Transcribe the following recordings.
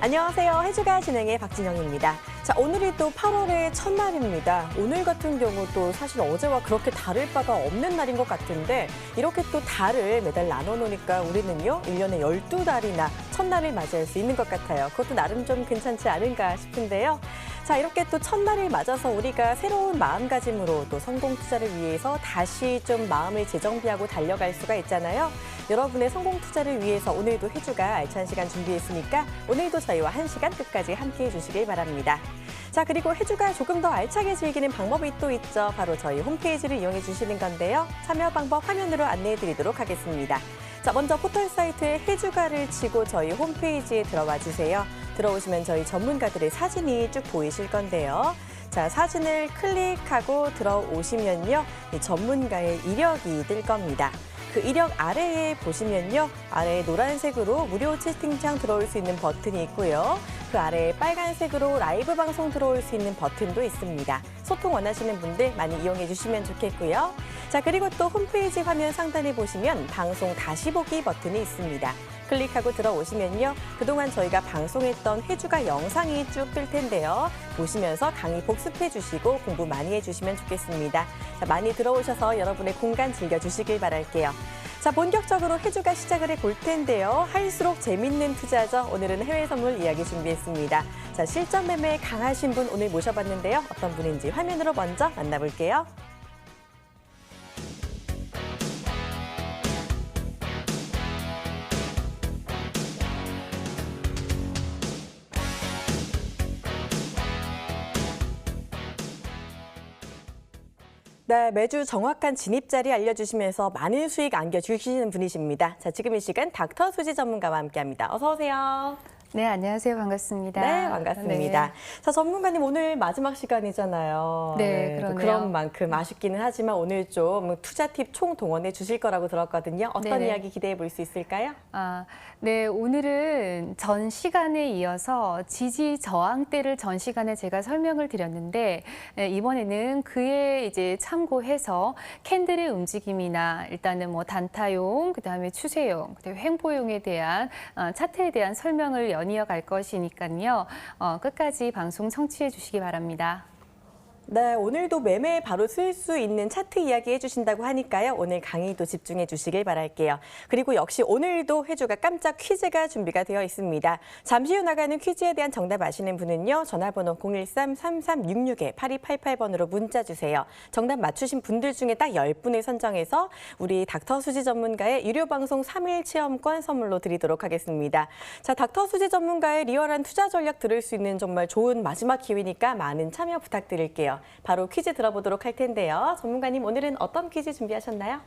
안녕하세요. 해주가 진행의 박진영입니다. 자, 오늘이 또 8월의 첫날입니다. 오늘 같은 경우 또 사실 어제와 그렇게 다를 바가 없는 날인 것 같은데 이렇게 또 달을 매달 나눠놓으니까 우리는요, 1년에 12달이나 첫날을 맞이할 수 있는 것 같아요. 그것도 나름 좀 괜찮지 않은가 싶은데요. 자, 이렇게 또 첫날을 맞아서 우리가 새로운 마음가짐으로 또 성공 투자를 위해서 다시 좀 마음을 재정비하고 달려갈 수가 있잖아요. 여러분의 성공 투자를 위해서 오늘도 해주가 알찬 시간 준비했으니까 오늘도 저희와 1시간 끝까지 함께해 주시길 바랍니다. 자, 그리고 해주가 조금 더 알차게 즐기는 방법이 또 있죠. 바로 저희 홈페이지를 이용해 주시는 건데요. 참여 방법 화면으로 안내해 드리도록 하겠습니다. 자, 먼저 포털 사이트에 해주가를 치고 저희 홈페이지에 들어와 주세요. 들어오시면 저희 전문가들의 사진이 쭉 보이실 건데요. 자, 사진을 클릭하고 들어오시면요, 이 전문가의 이력이 뜰 겁니다. 그 이력 아래에 보시면요, 아래에 노란색으로 무료 채팅창 들어올 수 있는 버튼이 있고요. 그 아래에 빨간색으로 라이브 방송 들어올 수 있는 버튼도 있습니다. 소통 원하시는 분들 많이 이용해 주시면 좋겠고요. 자, 그리고 또 홈페이지 화면 상단에 보시면 방송 다시 보기 버튼이 있습니다. 클릭하고 들어오시면요, 그동안 저희가 방송했던 해주가 영상이 쭉 뜰 텐데요. 보시면서 강의 복습해 주시고 공부 많이 해주시면 좋겠습니다. 자, 많이 들어오셔서 여러분의 공간 즐겨주시길 바랄게요. 자, 본격적으로 해주가 시작을 해볼 텐데요. 할수록 재밌는 투자죠. 오늘은 해외 선물 이야기 준비했습니다. 자, 실전 매매에 강하신 분 오늘 모셔봤는데요. 어떤 분인지 화면으로 먼저 만나볼게요. 네, 매주 정확한 진입 자리 알려주시면서 많은 수익 안겨주시는 분이십니다. 자, 지금 이 시간 닥터 수지 전문가와 함께합니다. 어서 오세요. 네, 안녕하세요. 반갑습니다. 네, 반갑습니다. 네. 자, 전문가님 오늘 마지막 시간이잖아요. 네, 그러네요. 그런 만큼 아쉽기는 하지만 오늘 좀 투자 팁 총동원해 주실 거라고 들었거든요. 어떤 네네. 이야기 기대해 볼 수 있을까요? 네, 오늘은 전 시간에 이어서 지지 저항대를 전 시간에 제가 설명을 드렸는데, 이번에는 그에 이제 참고해서 캔들의 움직임이나 일단은 뭐 단타용, 그다음에 추세용, 그다음에 횡보용에 대한 차트에 대한 설명을 연이어 갈 것이니까요. 끝까지 방송 청취해 주시기 바랍니다. 네, 오늘도 매매에 바로 쓸 수 있는 차트 이야기 해주신다고 하니까요. 오늘 강의도 집중해 주시길 바랄게요. 그리고 역시 오늘도 해주가 깜짝 퀴즈가 준비가 되어 있습니다. 잠시 후 나가는 퀴즈에 대한 정답 아시는 분은요, 전화번호 013-3366-8288번으로 문자 주세요. 정답 맞추신 분들 중에 딱 10분을 선정해서 우리 닥터 수지 전문가의 유료 방송 3일 체험권 선물로 드리도록 하겠습니다. 자, 닥터 수지 전문가의 리얼한 투자 전략 들을 수 있는 정말 좋은 마지막 기회니까 많은 참여 부탁드릴게요. 바로 퀴즈 들어보도록 할 텐데요. 전문가님, 오늘은 어떤 퀴즈 준비하셨나요?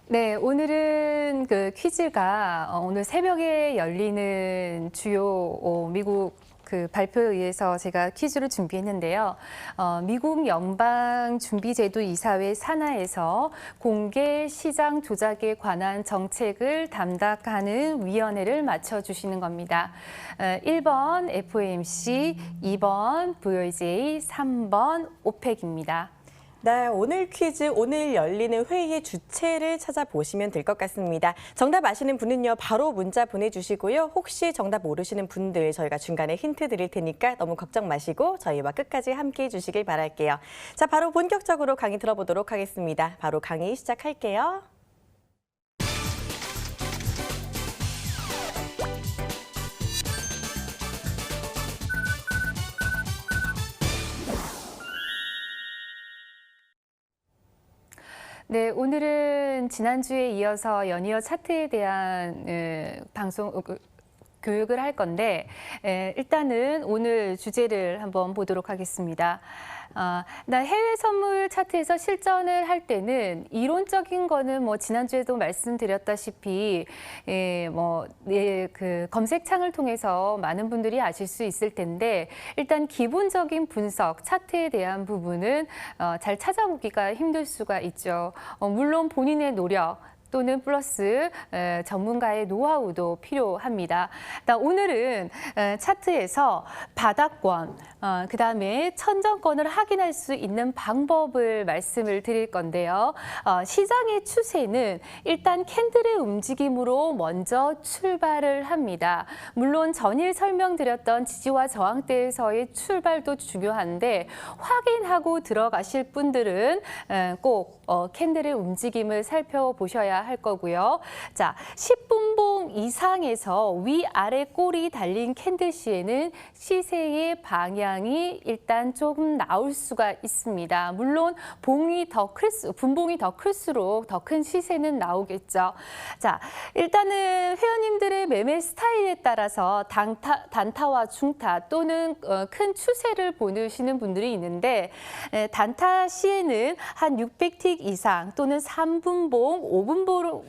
네, 오늘은 그 퀴즈가 오늘 새벽에 열리는 주요 미국 그 발표에 의해서 제가 퀴즈를 준비했는데요. 미국 연방준비제도이사회 산하에서 공개 시장 조작에 관한 정책을 담당하는 위원회를 맞춰주시는 겁니다. 1번 FOMC, 2번 VOJ, 3번 오펙입니다. 네, 오늘 퀴즈, 오늘 열리는 회의의 주체를 찾아보시면 될 것 같습니다. 정답 아시는 분은요, 바로 문자 보내주시고요. 혹시 정답 모르시는 분들 저희가 중간에 힌트 드릴 테니까 너무 걱정 마시고 저희와 끝까지 함께해 주시길 바랄게요. 자, 바로 본격적으로 강의 들어보도록 하겠습니다. 바로 강의 시작할게요. 네, 오늘은 지난주에 이어서 연이어 차트에 대한 교육을 할 건데, 일단은 오늘 주제를 한번 보도록 하겠습니다. 나 해외 선물 차트에서 실전을 할 때는 이론적인 거는 뭐 지난주에도 말씀드렸다시피 그 검색창을 통해서 많은 분들이 아실 수 있을 텐데, 일단 기본적인 분석, 차트에 대한 부분은 잘 찾아보기가 힘들 수가 있죠. 물론 본인의 노력, 또는 플러스 전문가의 노하우도 필요합니다. 오늘은 차트에서 바닥권, 그다음에 천정권을 확인할 수 있는 방법을 말씀을 드릴 건데요. 시장의 추세는 일단 캔들의 움직임으로 먼저 출발을 합니다. 물론 전일 설명드렸던 지지와 저항대에서의 출발도 중요한데 확인하고 들어가실 분들은 꼭 캔들의 움직임을 살펴보셔야 할 거고요. 자, 10분봉 이상에서 위아래 꼴이 달린 캔들 시에는 시세의 방향이 일단 조금 나올 수가 있습니다. 물론 분봉이 더 클수록 더 큰 시세는 나오겠죠. 자, 일단은 회원님들의 매매 스타일에 따라서 단타와 중타 또는 큰 추세를 보시는 분들이 있는데 단타 시에는 한 600틱 이상 또는 3분봉,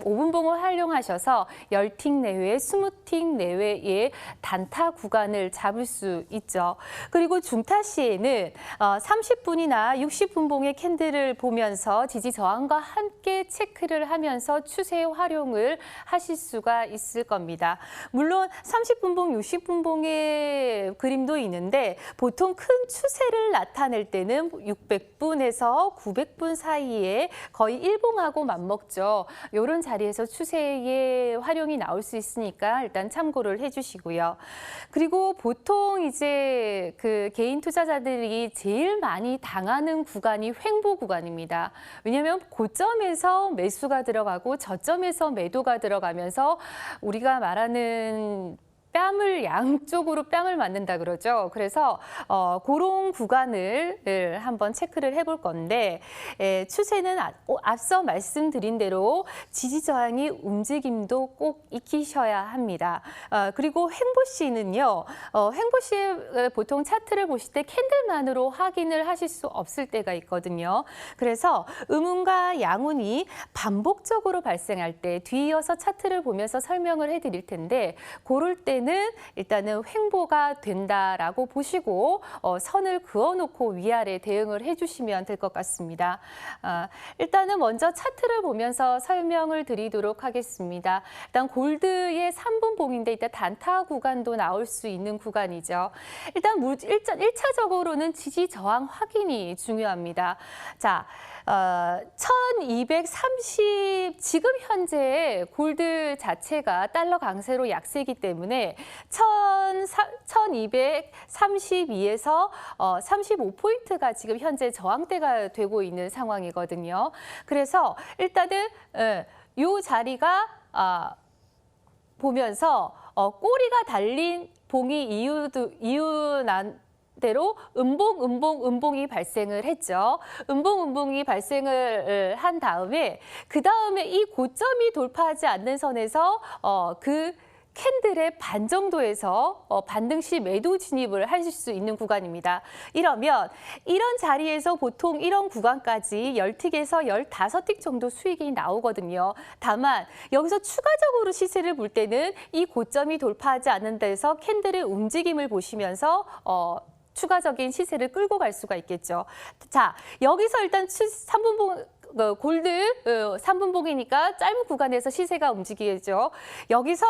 5분봉을 활용하셔서 10틱 내외, 20틱 내외의 단타 구간을 잡을 수 있죠. 그리고 중타 시에는 30분이나 60분봉의 캔들을 보면서 지지 저항과 함께 체크를 하면서 추세 활용을 하실 수가 있을 겁니다. 물론 30분봉, 60분봉의 그림도 있는데 보통 큰 추세를 나타낼 때는 600분에서 900분 사이에 거의 일봉하고 맞먹죠. 이런 자리에서 추세의 활용이 나올 수 있으니까 일단 참고를 해주시고요. 그리고 보통 이제 그 개인 투자자들이 제일 많이 당하는 구간이 횡보 구간입니다. 왜냐하면 고점에서 매수가 들어가고 저점에서 매도가 들어가면서 우리가 말하는 양쪽으로 뺨을 맞는다 그러죠. 그래서 그런 구간을 한번 체크를 해볼 건데 추세는 앞서 말씀드린 대로 지지 저항의 움직임도 꼭 익히셔야 합니다. 그리고 횡보 시는요. 횡보 시에 보통 차트를 보실 때 캔들만으로 확인을 하실 수 없을 때가 있거든요. 그래서 음운과 양운이 반복적으로 발생할 때 뒤이어서 차트를 보면서 설명을 해드릴 텐데 그럴 때는 일단은 횡보가 된다라고 보시고 선을 그어놓고 위아래 대응을 해주시면 될 것 같습니다. 일단은 먼저 차트를 보면서 설명을 드리도록 하겠습니다. 일단 골드의 3분봉인데 이따 단타 구간도 나올 수 있는 구간이죠. 일단 1차적으로는 지지 저항 확인이 중요합니다. 자, 1230 지금 현재 골드 자체가 달러 강세로 약세이기 때문에 1232에서 35포인트가 지금 현재 저항대가 되고 있는 상황이거든요. 그래서 일단은 이 자리가 보면서 꼬리가 달린 봉이 대로 음봉이 발생을 했죠. 음봉이 발생을 한 다음에 그 다음에 이 고점이 돌파하지 않는 선에서 그 캔들의 반 정도에서 반등 시 매도 진입을 하실 수 있는 구간입니다. 이러면 이런 자리에서 보통 이런 구간까지 10틱에서 15틱 정도 수익이 나오거든요. 다만 여기서 추가적으로 시세를 볼 때는 이 고점이 돌파하지 않는 데서 캔들의 움직임을 보시면서 추가적인 시세를 끌고 갈 수가 있겠죠. 자, 여기서 일단 3분봉 골드 3분봉이니까 짧은 구간에서 시세가 움직이겠죠. 여기서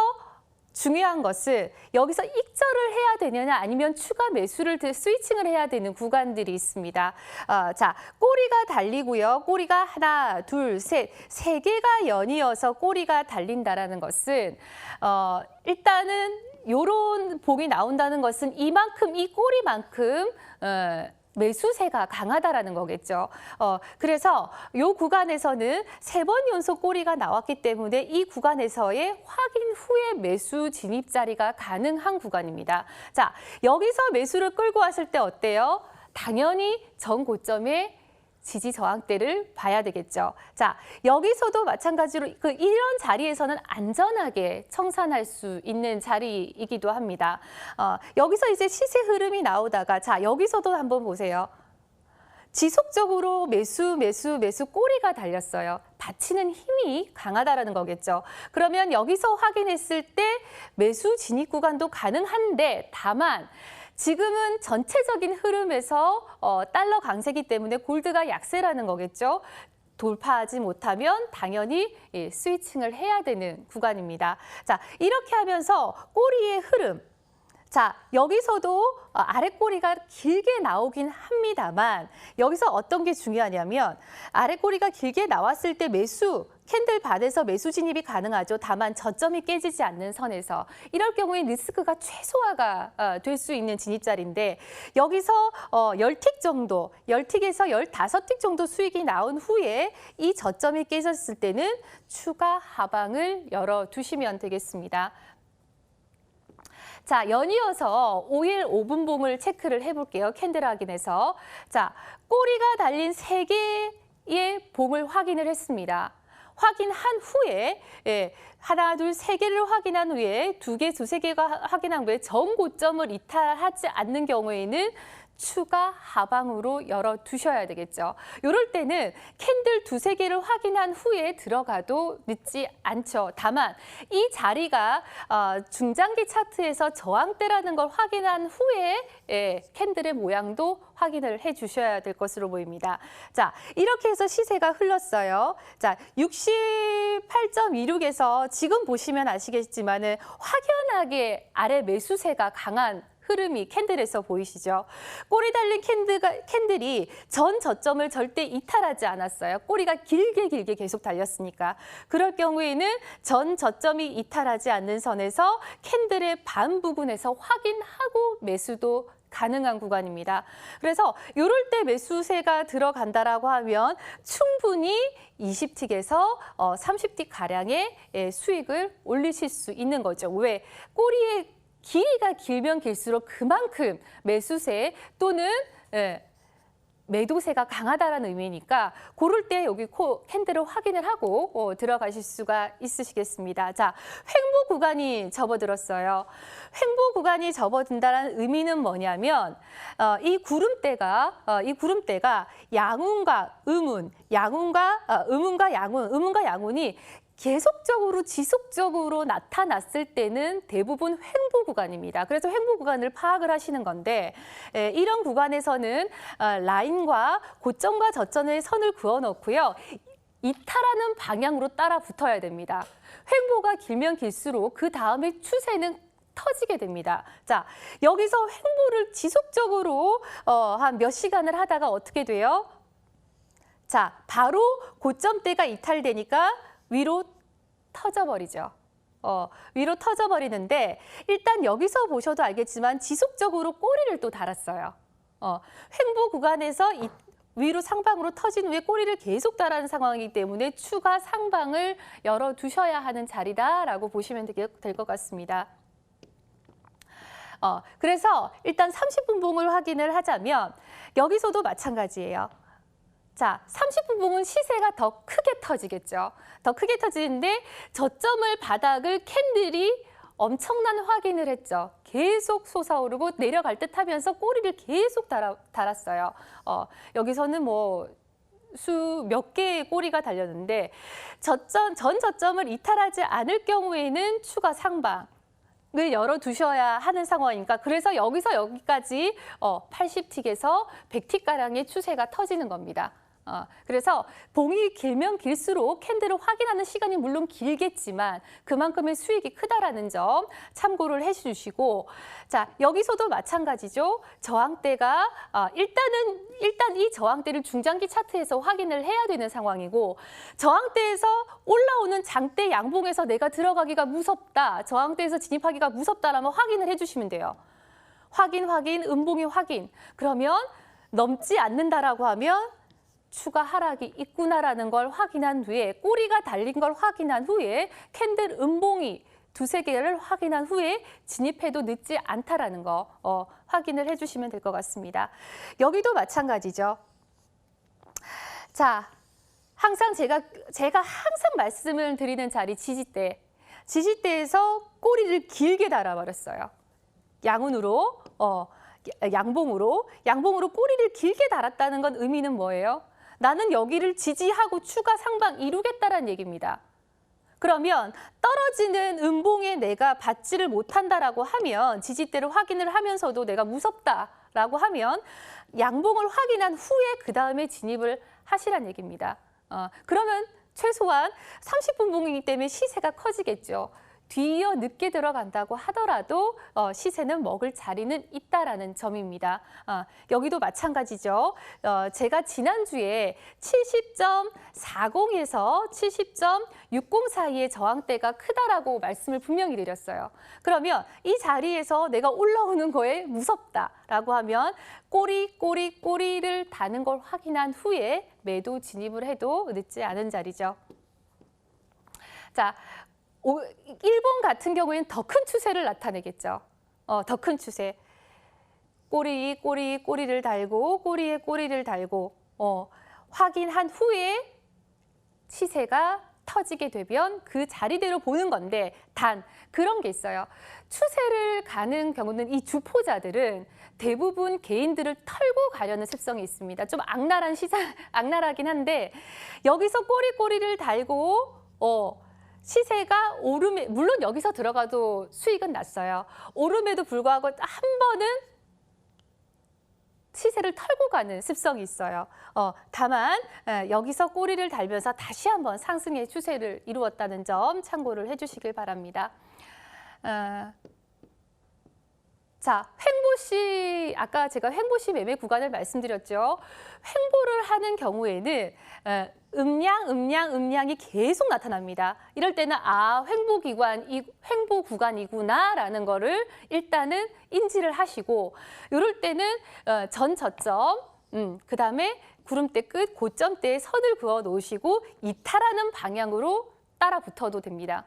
중요한 것은 여기서 익절을 해야 되느냐 아니면 추가 매수를 스위칭을 해야 되는 구간들이 있습니다. 자, 꼬리가 달리고요. 꼬리가 하나, 둘, 세 개가 연이어서 꼬리가 달린다라는 것은 일단은 요런 봉이 나온다는 것은 이 꼬리만큼 매수세가 강하다라는 거겠죠. 그래서 이 구간에서는 3번 연속 꼬리가 나왔기 때문에 이 구간에서의 확인 후에 매수 진입 자리가 가능한 구간입니다. 자, 여기서 매수를 끌고 왔을 때 어때요? 당연히 전 고점에 지지 저항대를 봐야 되겠죠. 자, 여기서도 마찬가지로 이런 자리에서는 안전하게 청산할 수 있는 자리이기도 합니다. 여기서 이제 시세 흐름이 나오다가 자, 여기서도 한번 보세요. 지속적으로 매수 꼬리가 달렸어요. 받치는 힘이 강하다라는 거겠죠. 그러면 여기서 확인했을 때 매수 진입 구간도 가능한데 다만 지금은 전체적인 흐름에서 달러 강세기 때문에 골드가 약세라는 거겠죠. 돌파하지 못하면 당연히 스위칭을 해야 되는 구간입니다. 자, 이렇게 하면서 꼬리의 흐름. 자, 여기서도 아랫꼬리가 길게 나오긴 합니다만 여기서 어떤 게 중요하냐면 아랫꼬리가 길게 나왔을 때 캔들 반에서 매수 진입이 가능하죠. 다만 저점이 깨지지 않는 선에서 이럴 경우에 리스크가 최소화가 될 수 있는 진입자리인데 여기서 10틱 정도, 10틱에서 15틱 정도 수익이 나온 후에 이 저점이 깨졌을 때는 추가 하방을 열어두시면 되겠습니다. 자, 연이어서 5일 5분봉을 체크를 해볼게요. 캔들 확인해서. 자, 꼬리가 달린 3개의 봉을 확인을 했습니다. 확인한 후에 하나, 둘, 3개를 확인한 후에 2개, 2~3개가 확인한 후에 전고점을 이탈하지 않는 경우에는 추가 하방으로 열어두셔야 되겠죠. 이럴 때는 캔들 2~3개를 확인한 후에 들어가도 늦지 않죠. 다만 이 자리가 중장기 차트에서 저항대라는 걸 확인한 후에 캔들의 모양도 확인을 해주셔야 될 것으로 보입니다. 자, 이렇게 해서 시세가 흘렀어요. 자, 68.26에서 지금 보시면 아시겠지만은 확연하게 아래 매수세가 강한 흐름이 캔들에서 보이시죠? 꼬리 달린 캔들이 전 저점을 절대 이탈하지 않았어요. 꼬리가 길게 계속 달렸으니까. 그럴 경우에는 전 저점이 이탈하지 않는 선에서 캔들의 반 부분에서 확인하고 매수도 가능한 구간입니다. 그래서 이럴 때 매수세가 들어간다라고 하면 충분히 20틱에서 30틱 가량의 수익을 올리실 수 있는 거죠. 왜? 꼬리의 길이가 길면 길수록 그만큼 매수세 또는 매도세가 강하다라는 의미니까 고를 때 여기 캔들을 확인을 하고 들어가실 수가 있으시겠습니다. 자, 횡보 구간이 접어들었어요. 횡보 구간이 접어든다는 의미는 뭐냐면 이 구름대가 양운과 음운, 음운과 양운이 계속적으로 지속적으로 나타났을 때는 대부분 횡보 구간입니다. 그래서 횡보 구간을 파악을 하시는 건데 이런 구간에서는 라인과 고점과 저점의 선을 그어놓고요. 이탈하는 방향으로 따라 붙어야 됩니다. 횡보가 길면 길수록 그 다음에 추세는 터지게 됩니다. 자, 여기서 횡보를 지속적으로 한 몇 시간을 하다가 어떻게 돼요? 자, 바로 고점대가 이탈되니까 위로 터져버리죠. 위로 터져버리는데 일단 여기서 보셔도 알겠지만 지속적으로 꼬리를 또 달았어요. 횡보 구간에서 위로 상방으로 터진 후에 꼬리를 계속 달하는 상황이기 때문에 추가 상방을 열어두셔야 하는 자리다라고 보시면 될 것 같습니다. 그래서 일단 30분 봉을 확인을 하자면 여기서도 마찬가지예요. 자, 30분 봉은 시세가 더 크게 터지겠죠. 더 크게 터지는데 저점을 바닥을 캔들이 엄청난 확인을 했죠. 계속 솟아오르고 내려갈 듯 하면서 꼬리를 계속 달았어요. 여기서는 몇 개의 꼬리가 달렸는데 전 저점을 이탈하지 않을 경우에는 추가 상방 을 열어두셔야 하는 상황이니까 그래서 여기서 여기까지 80틱에서 100틱가량의 추세가 터지는 겁니다. 그래서 봉이 길면 길수록 캔들을 확인하는 시간이 물론 길겠지만 그만큼의 수익이 크다라는 점 참고를 해주시고 자 여기서도 마찬가지죠. 저항대가 일단 이 저항대를 중장기 차트에서 확인을 해야 되는 상황이고 저항대에서 올라오는 장대 양봉에서 내가 들어가기가 무섭다. 저항대에서 진입하기가 무섭다라면 확인을 해주시면 돼요. 확인, 음봉이 확인. 그러면 넘지 않는다라고 하면 추가 하락이 있구나라는 걸 확인한 후에 꼬리가 달린 걸 확인한 후에 캔들 음봉이 2~3개를 확인한 후에 진입해도 늦지 않다라는 거 확인을 해주시면 될 것 같습니다. 여기도 마찬가지죠. 자, 항상 제가 항상 말씀을 드리는 자리 지지대에서 꼬리를 길게 달아버렸어요. 양봉으로 꼬리를 길게 달았다는 건 의미는 뭐예요? 나는 여기를 지지하고 추가 상방 이루겠다라는 얘기입니다. 그러면 떨어지는 음봉에 내가 받지를 못한다라고 하면 지지대를 확인을 하면서도 내가 무섭다라고 하면 양봉을 확인한 후에 그 다음에 진입을 하시란 얘기입니다. 그러면 최소한 30분 봉이기 때문에 시세가 커지겠죠. 뒤이어 늦게 들어간다고 하더라도 시세는 먹을 자리는 있다라는 점입니다. 여기도 마찬가지죠. 제가 지난주에 70.40에서 70.60 사이의 저항대가 크다라고 말씀을 분명히 드렸어요. 그러면 이 자리에서 내가 올라오는 거에 무섭다라고 하면 꼬리를 다는 걸 확인한 후에 매도 진입을 해도 늦지 않은 자리죠. 자, 일본 같은 경우에는 더 큰 추세를 나타내겠죠. 더 큰 추세. 꼬리를 달고 꼬리에 꼬리를 달고 확인한 후에 시세가 터지게 되면 그 자리대로 보는 건데 단 그런 게 있어요. 추세를 가는 경우는 이 주포자들은 대부분 개인들을 털고 가려는 습성이 있습니다. 좀 악랄하긴 한데 여기서 꼬리를 달고 시세가 오름에 물론 여기서 들어가도 수익은 났어요. 오름에도 불구하고 한 번은 시세를 털고 가는 습성이 있어요. 다만 여기서 꼬리를 달면서 다시 한번 상승의 추세를 이루었다는 점 참고를 해주시길 바랍니다. 자, 횡보시 아까 제가 횡보시 매매 구간을 말씀드렸죠. 횡보를 하는 경우에는 음량이 계속 나타납니다. 이럴 때는 횡보 구간이구나라는 거를 일단은 인지를 하시고 이럴 때는 전 저점, 그다음에 구름대 끝 고점대에 선을 그어 놓으시고 이탈하는 방향으로 따라 붙어도 됩니다.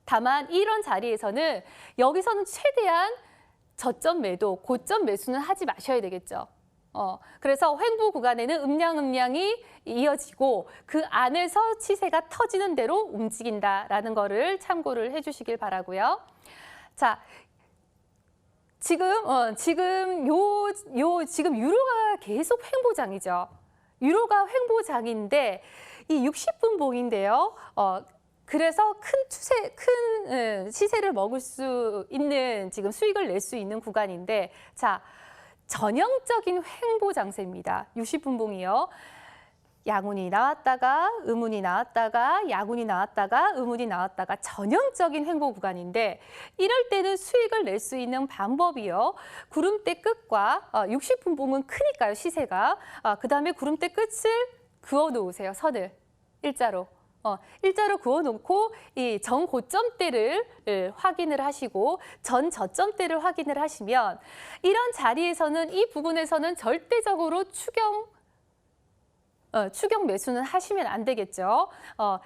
다만 이런 자리에서는 여기서는 최대한 저점 매도, 고점 매수는 하지 마셔야 되겠죠. 그래서 횡보 구간에는 음량이 이어지고 그 안에서 시세가 터지는 대로 움직인다라는 거를 참고를 해주시길 바라고요. 자, 지금 유로가 계속 횡보장이죠. 유로가 횡보장인데 이 60분 봉인데요. 그래서 큰 시세를 먹을 수 있는 지금 수익을 낼 수 있는 구간인데 자. 전형적인 횡보 장세입니다. 60분 봉이요. 양운이 나왔다가 음운이 나왔다가 양운이 나왔다가 음운이 나왔다가 전형적인 횡보 구간인데 이럴 때는 수익을 낼 수 있는 방법이요. 구름대 끝과 60분 봉은 크니까요. 시세가. 그다음에 구름대 끝을 그어 놓으세요. 선을 일자로. 일자로 그어놓고 이 전 고점대를 확인을 하시고 전 저점대를 확인을 하시면 이런 자리에서는 이 부분에서는 절대적으로 추경 매수는 하시면 안 되겠죠.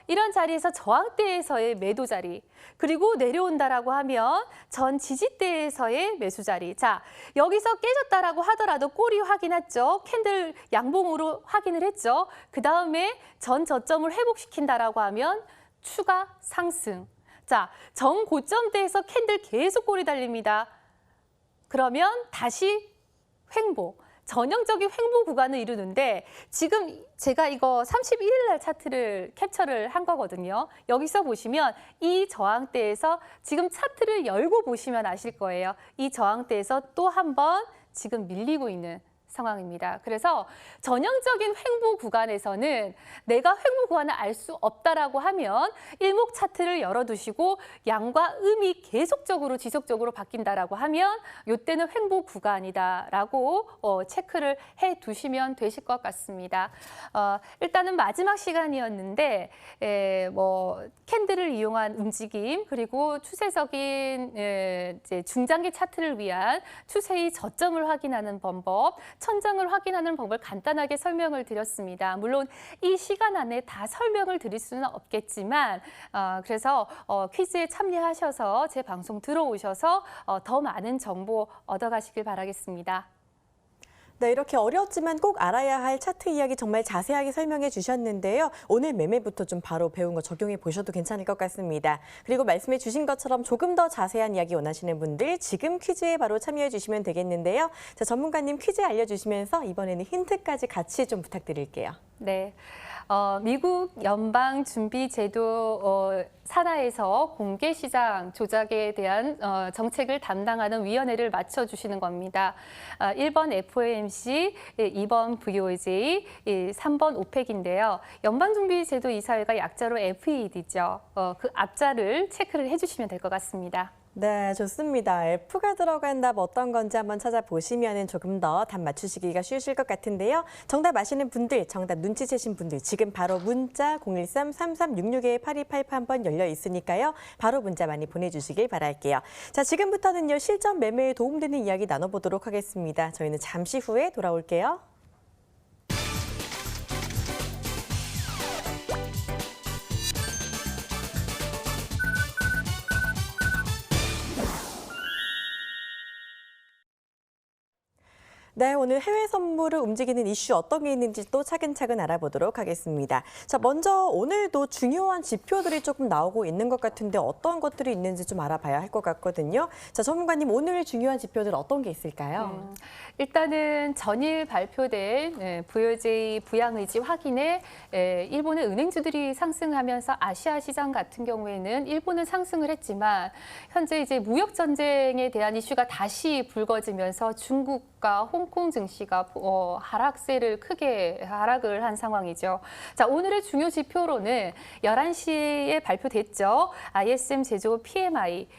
이런 자리에서 저항대에서의 매도 자리, 그리고 내려온다라고 하면 전 지지대에서의 매수 자리. 자, 여기서 깨졌다라고 하더라도 꼬리 확인했죠. 캔들 양봉으로 확인을 했죠. 그 다음에 전 저점을 회복시킨다라고 하면 추가 상승. 자, 전 고점대에서 캔들 계속 꼬리 달립니다. 그러면 다시 횡보. 전형적인 횡보 구간을 이루는데 지금 제가 이거 31일 날 차트를 캡처를 한 거거든요. 여기서 보시면 이 저항대에서 지금 차트를 열고 보시면 아실 거예요. 이 저항대에서 또 한 번 지금 밀리고 있는 상황입니다. 그래서 전형적인 횡보 구간에서는 내가 횡보 구간을 알 수 없다라고 하면 일목 차트를 열어두시고 양과 음이 계속적으로 지속적으로 바뀐다라고 하면 이때는 횡보 구간이다라고 체크를 해두시면 되실 것 같습니다. 일단은 마지막 시간이었는데 캔들을 이용한 움직임 그리고 추세적인 이제 중장기 차트를 위한 추세의 저점을 확인하는 방법, 천장을 확인하는 방법을 간단하게 설명을 드렸습니다. 물론 이 시간 안에 다 설명을 드릴 수는 없겠지만 그래서 퀴즈에 참여하셔서 제 방송 들어오셔서 더 많은 정보 얻어가시길 바라겠습니다. 네, 이렇게 어려웠지만 꼭 알아야 할 차트 이야기 정말 자세하게 설명해 주셨는데요. 오늘 매매부터 좀 바로 배운 거 적용해 보셔도 괜찮을 것 같습니다. 그리고 말씀해 주신 것처럼 조금 더 자세한 이야기 원하시는 분들 지금 퀴즈에 바로 참여해 주시면 되겠는데요. 자, 전문가님 퀴즈 알려주시면서 이번에는 힌트까지 같이 좀 부탁드릴게요. 네. 미국 연방준비제도 산하에서 공개시장 조작에 대한 정책을 담당하는 위원회를 맡아주시는 겁니다. 1번 FOMC, 2번 VOJ, 3번 오펙인데요. 연방준비제도 이사회가 약자로 FED죠. 그 앞자를 체크를 해주시면 될 것 같습니다. 네, 좋습니다. F가 들어간 답 어떤 건지 한번 찾아보시면 조금 더 답 맞추시기가 쉬우실 것 같은데요. 정답 아시는 분들, 정답 눈치채신 분들 지금 바로 문자 013-3366-8288번 열려 있으니까요. 바로 문자 많이 보내주시길 바랄게요. 자, 지금부터는요. 실전 매매에 도움되는 이야기 나눠보도록 하겠습니다. 저희는 잠시 후에 돌아올게요. 네, 오늘 해외 선물을 움직이는 이슈 어떤 게 있는지 또 차근차근 알아보도록 하겠습니다. 자, 먼저 오늘도 중요한 지표들이 조금 나오고 있는 것 같은데 어떤 것들이 있는지 좀 알아봐야 할 것 같거든요. 자, 전문가님 오늘 중요한 지표들 어떤 게 있을까요? 일단은 전일 발표된 VOJ 부양의지 확인에 일본의 은행주들이 상승하면서 아시아 시장 같은 경우에는 일본은 상승을 했지만 현재 이제 무역 전쟁에 대한 이슈가 다시 불거지면서 중국과 홍콩 증시가 크게 하락을 한 상황이죠. 자, 오늘의 중요 지표로는 11시에 발표됐죠. ISM 제조 PMI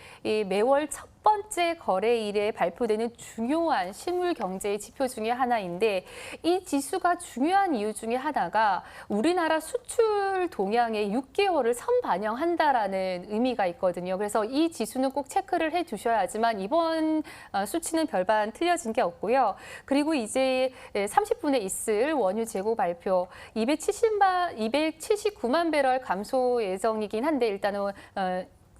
매월 첫 번째 거래일에 발표되는 중요한 실물 경제의 지표 중에 하나인데 이 지수가 중요한 이유 중에 하나가 우리나라 수출 동향의 6개월을 선반영한다라는 의미가 있거든요. 그래서 이 지수는 꼭 체크를 해 두셔야지만 이번 수치는 별반 틀려진 게 없고요. 그리고 이제 30분에 있을 원유 재고 발표 279만 배럴 감소 예정이긴 한데 일단은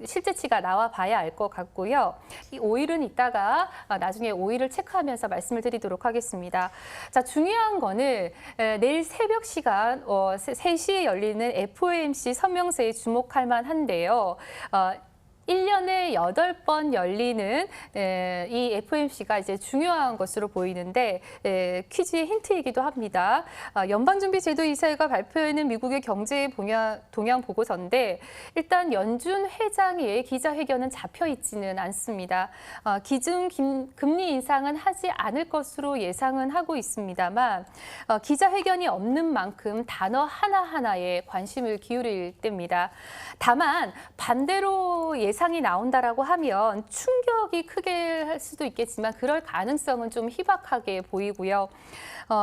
실제치가 나와 봐야 알 것 같고요. 이 오일은 이따가 나중에 오일을 체크하면서 말씀을 드리도록 하겠습니다. 자, 중요한 거는 내일 새벽 시간 3시에 열리는 FOMC 성명서에 주목할 만한데요. 1년에 8번 열리는 이 FOMC가 이제 중요한 것으로 보이는데 퀴즈의 힌트이기도 합니다. 연방준비제도이사회가 발표하는 미국의 경제 동향 보고서인데 일단 연준 회장의 기자회견은 잡혀 있지는 않습니다. 기준 금리 인상은 하지 않을 것으로 예상은 하고 있습니다만 기자회견이 없는 만큼 단어 하나하나에 관심을 기울일 때입니다. 다만 반대로 예상이 나온다라고 하면 충격이 크게 할 수도 있겠지만 그럴 가능성은 좀 희박하게 보이고요.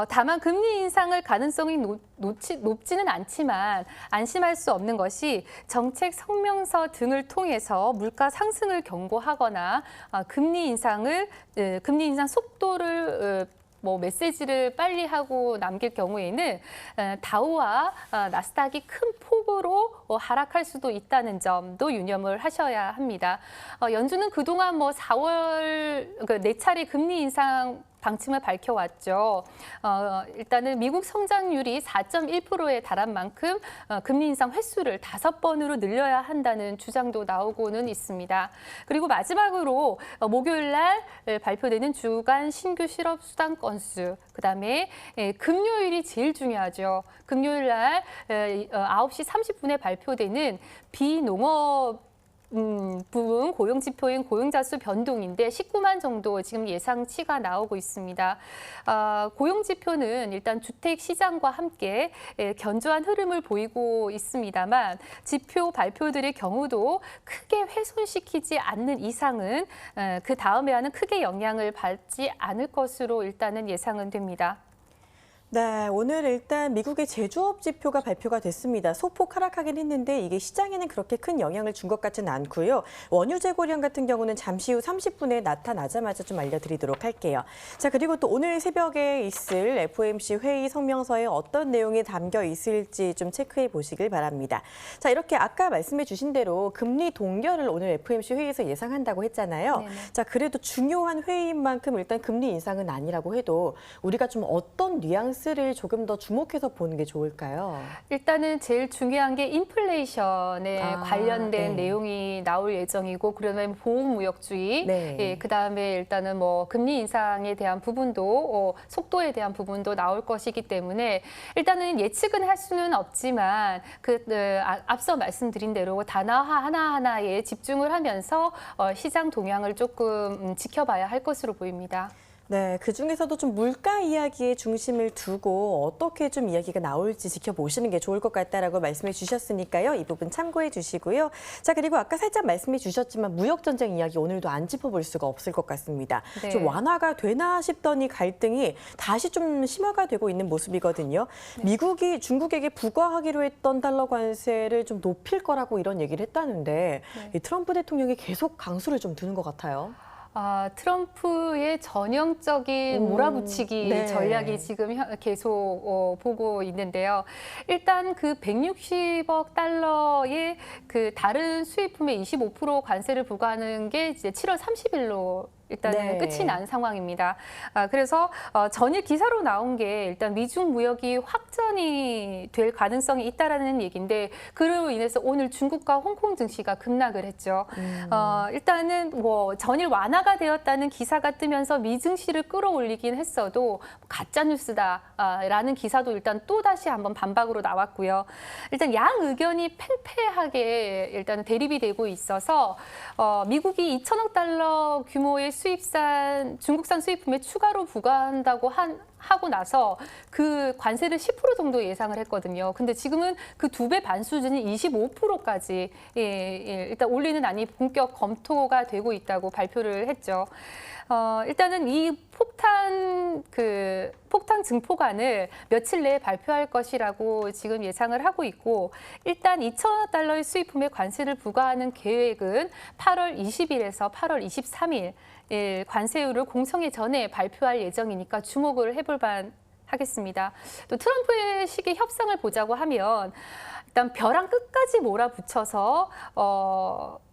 다만 금리 인상을 가능성이 높지는 않지만 안심할 수 없는 것이 정책 성명서 등을 통해서 물가 상승을 경고하거나 금리 인상 속도를 메시지를 빨리 하고 남길 경우에는 다우와 나스닥이 큰 폭으로 하락할 수도 있다는 점도 유념을 하셔야 합니다. 연준은 그동안 4월 4차례 금리 인상 방침을 밝혀왔죠. 일단은 미국 성장률이 4.1%에 달한 만큼 금리 인상 횟수를 5번으로 늘려야 한다는 주장도 나오고는 있습니다. 그리고 마지막으로 목요일 날 발표되는 주간 신규 실업 수당 건수, 그다음에 금요일이 제일 중요하죠. 금요일 날 9시 30분에 발표되는 비농업 부분 고용지표인 고용자 수 변동인데 19만 정도 지금 예상치가 나오고 있습니다. 고용지표는 일단 주택 시장과 함께 견조한 흐름을 보이고 있습니다만 지표 발표들의 경우도 크게 훼손시키지 않는 이상은 그 다음에와는 크게 영향을 받지 않을 것으로 일단은 예상은 됩니다. 네, 오늘 일단 미국의 제조업 지표가 발표가 됐습니다. 소폭 하락하긴 했는데 이게 시장에는 그렇게 큰 영향을 준 것 같지는 않고요. 원유 재고량 같은 경우는 잠시 후 30분에 나타나자마자 좀 알려드리도록 할게요. 자, 그리고 또 오늘 새벽에 있을 FOMC 회의 성명서에 어떤 내용이 담겨 있을지 좀 체크해 보시길 바랍니다. 자, 이렇게 아까 말씀해 주신 대로 금리 동결을 오늘 FOMC 회의에서 예상한다고 했잖아요. 네네. 자, 그래도 중요한 회의인 만큼 일단 금리 인상은 아니라고 해도 우리가 좀 어떤 뉘앙스 관세를 조금 더 주목해서 보는 게 좋을까요? 일단은 제일 중요한 게 인플레이션에 관련된 네. 내용이 나올 예정이고, 그러면 보호무역주의, 네. 예, 그다음에 일단은 뭐 금리 인상에 대한 부분도 속도에 대한 부분도 나올 것이기 때문에 일단은 예측은 할 수는 없지만 앞서 말씀드린 대로 단어 하나하나에 집중을 하면서 시장 동향을 조금 지켜봐야 할 것으로 보입니다. 네, 그중에서도 좀 물가 이야기에 중심을 두고 어떻게 좀 이야기가 나올지 지켜보시는 게 좋을 것 같다라고 말씀해 주셨으니까요. 이 부분 참고해 주시고요. 자, 그리고 아까 살짝 말씀해 주셨지만 무역전쟁 이야기 오늘도 안 짚어볼 수가 없을 것 같습니다. 네. 좀 완화가 되나 싶더니 갈등이 다시 좀 심화가 되고 있는 모습이거든요. 네. 미국이 중국에게 부과하기로 했던 달러 관세를 좀 높일 거라고 이런 얘기를 했다는데 네. 이 트럼프 대통령이 계속 강수를 좀 두는 것 같아요. 트럼프의 전형적인 몰아붙이기 네. 전략이 지금 계속 보고 있는데요. 일단 그 160억 달러의 그 다른 수입품에 25% 관세를 부과하는 게 이제 7월 30일로 일단은 네. 끝이 난 상황입니다. 그래서 전일 기사로 나온 게 일단 미중 무역이 확전이 될 가능성이 있다라는 얘기인데, 그로 인해서 오늘 중국과 홍콩 증시가 급락을 했죠. 일단은 뭐 전일 완화가 되었다는 기사가 뜨면서 미 증시를 끌어올리긴 했어도 가짜 뉴스다라는 기사도 일단 또 다시 한번 반박으로 나왔고요. 일단 양 의견이 팽팽하게 일단 대립이 되고 있어서 미국이 2천억 달러 규모의 중국산 수입품에 추가로 부과한다고 하고 나서 그 관세를 10% 정도 예상을 했거든요. 근데 지금은 그 2배 반 수준인 25%까지 일단 올리는 안이 본격 검토가 되고 있다고 발표를 했죠. 일단은 이 폭탄 증포관을 며칠 내에 발표할 것이라고 지금 예상을 하고 있고, 일단 2천억 달러의 수입품에 관세를 부과하는 계획은 8월 20일에서 8월 23일 관세율을 공청회 전에 발표할 예정이니까 주목을 해볼 만 하겠습니다. 또 트럼프의 시기 협상을 보자고 하면 일단 벼랑 끝까지 몰아붙여서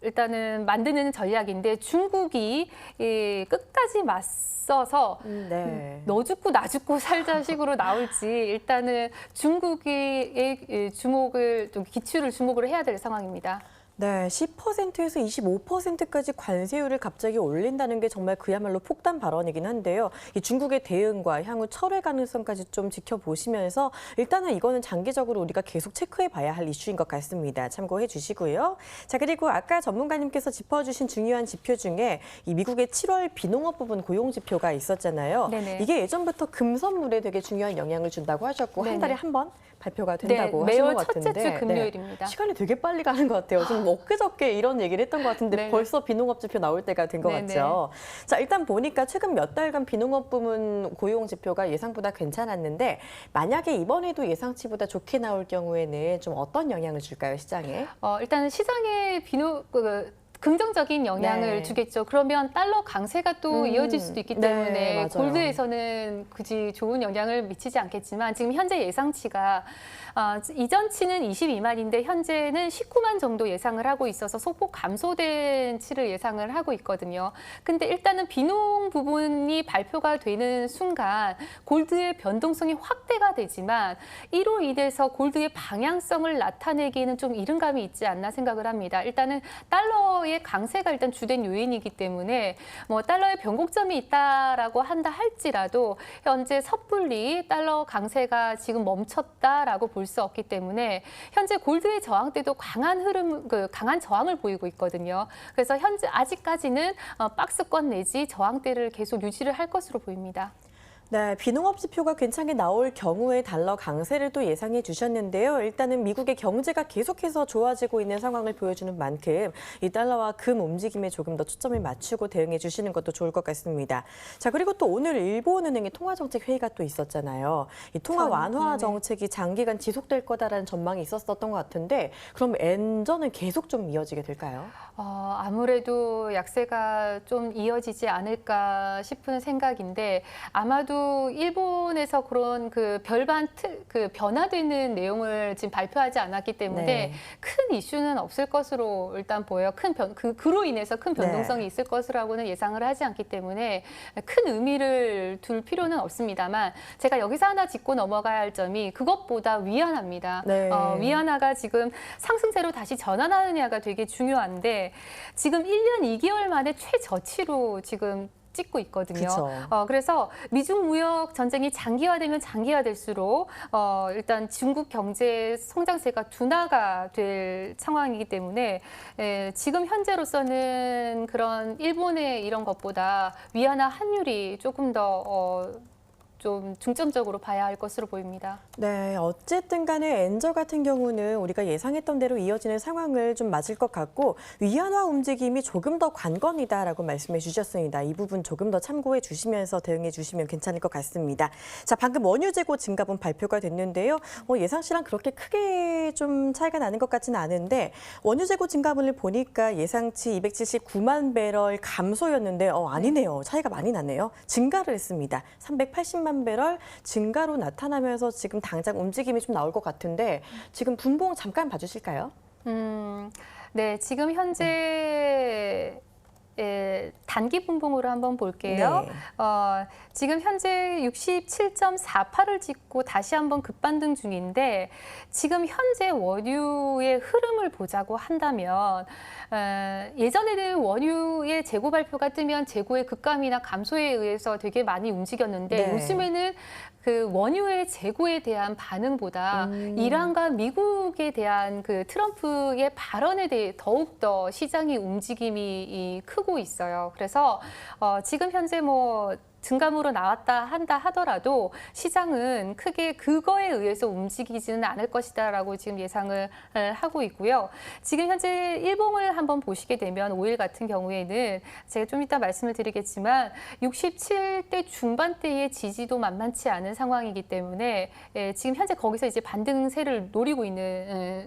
일단은 만드는 전략인데, 중국이 끝까지 맞서서 네. 너 죽고 나 죽고 살자 식으로 나올지 일단은 중국의 주목을 좀 기출을 주목을 해야 될 상황입니다. 네, 10%에서 25%까지 관세율을 갑자기 올린다는 게 정말 그야말로 폭탄 발언이긴 한데요. 이 중국의 대응과 향후 철회 가능성까지 좀 지켜보시면서 일단은 이거는 장기적으로 우리가 계속 체크해 봐야 할 이슈인 것 같습니다. 참고해 주시고요. 자, 그리고 아까 전문가님께서 짚어주신 중요한 지표 중에 이 미국의 7월 비농업 부분 고용 지표가 있었잖아요. 네네. 이게 예전부터 금선물에 되게 중요한 영향을 준다고 하셨고 네네. 한 달에 한 번 발표가 된다고 네, 하신 매월 것 같은데. 첫째 주 금요일입니다. 시간이 되게 빨리 가는 것 같아요. 지금 엊그저께 이런 얘기를 했던 것 같은데 네네. 벌써 비농업 지표 나올 때가 된 것 네네. 같죠. 자, 일단 보니까 최근 몇 달간 비농업 부문 고용 지표가 예상보다 괜찮았는데 만약에 이번에도 예상치보다 좋게 나올 경우에는 좀 어떤 영향을 줄까요, 시장에? 일단 시장의 긍정적인 영향을 네. 주겠죠. 그러면 달러 강세가 또 이어질 수도 있기 때문에 네, 맞아요. 골드에서는 굳이 좋은 영향을 미치지 않겠지만, 지금 현재 예상치가 이전치는 22만인데 현재는 19만 정도 예상을 하고 있어서 소폭 감소된 치를 예상을 하고 있거든요. 근데 일단은 비농 부분이 발표가 되는 순간 골드의 변동성이 확대가 되지만, 이로 인해서 골드의 방향성을 나타내기에는 좀 이른 감이 있지 않나 생각을 합니다. 일단은 달러의 강세가 일단 주된 요인이기 때문에 뭐 달러의 변곡점이 있다라고 한다 할지라도 현재 섣불리 달러 강세가 지금 멈췄다라고 볼 수 없기 때문에 현재 골드의 저항대도 강한 저항을 보이고 있거든요. 그래서 현재 아직까지는 박스권 내지 저항대를 계속 유지를 할 것으로 보입니다. 네, 비농업 지표가 괜찮게 나올 경우에 달러 강세를 또 예상해 주셨는데요. 일단은 미국의 경제가 계속해서 좋아지고 있는 상황을 보여주는 만큼 이 달러와 금 움직임에 조금 더 초점을 맞추고 대응해 주시는 것도 좋을 것 같습니다. 자, 그리고 또 오늘 일본은행의 통화정책 회의가 또 있었잖아요. 이 통화 완화 정책이 장기간 지속될 거다라는 전망이 있었던 것 같은데, 그럼 엔저는 계속 좀 이어지게 될까요? 아무래도 약세가 좀 이어지지 않을까 싶은 생각인데, 아마도 아직도 일본에서 그런 그 별반 그 변화되는 내용을 지금 발표하지 않았기 때문에 네. 큰 이슈는 없을 것으로 일단 보여요. 그로 인해서 큰 변동성이 있을 것이라고는 예상을 하지 않기 때문에 큰 의미를 둘 필요는 없습니다만 제가 여기서 하나 짚고 넘어가야 할 점이 그것보다 위안화입니다. 네. 위안화가 지금 상승세로 다시 전환하느냐가 되게 중요한데 지금 1년 2개월 만에 최저치로 지금 찍고 있거든요. 그쵸. 그래서 미중 무역 전쟁이 장기화되면 장기화될수록 일단 중국 경제 성장세가 둔화가 될 상황이기 때문에 지금 현재로서는 그런 일본의 이런 것보다 위안화 환율이 조금 더 좀 중점적으로 봐야 할 것으로 보입니다. 네, 어쨌든 간에 엔저 같은 경우는 우리가 예상했던 대로 이어지는 상황을 좀 맞을 것 같고 위안화 움직임이 조금 더 관건이다라고 말씀해 주셨습니다. 이 부분 조금 더 참고해 주시면서 대응해 주시면 괜찮을 것 같습니다. 자, 방금 원유 재고 증가분 발표가 됐는데요. 예상치랑 그렇게 크게 좀 차이가 나는 것 같지는 않은데 원유 재고 증가분을 보니까 예상치 279만 배럴 감소였는데 아니네요. 차이가 많이 나네요. 증가를 했습니다. 380만 배럴 증가로 나타나면서 지금 당장 움직임이 좀 나올 것 같은데 지금 분봉 잠깐 봐주실까요? 네, 지금 현재 단기 분봉으로 한번 볼게요. 네. 지금 현재 67.48을 찍고 다시 한번 급반등 중인데 지금 현재 원유의 흐름을 보자고 한다면 예전에는 원유의 재고 발표가 뜨면 재고의 급감이나 감소에 의해서 되게 많이 움직였는데 네. 요즘에는 그 원유의 재고에 대한 반응보다 이란과 미국에 대한 그 트럼프의 발언에 대해 더욱더 시장의 움직임이 크고 있어요. 그래서 지금 현재 뭐 증감으로 나왔다 한다 하더라도 시장은 크게 그거에 의해서 움직이지는 않을 것이다라고 지금 예상을 하고 있고요. 지금 현재 일봉을 한번 보시게 되면 5일 같은 경우에는 제가 좀 이따 말씀을 드리겠지만 67대 중반대의 지지도 만만치 않은 상황이기 때문에 지금 현재 거기서 이제 반등세를 노리고 있는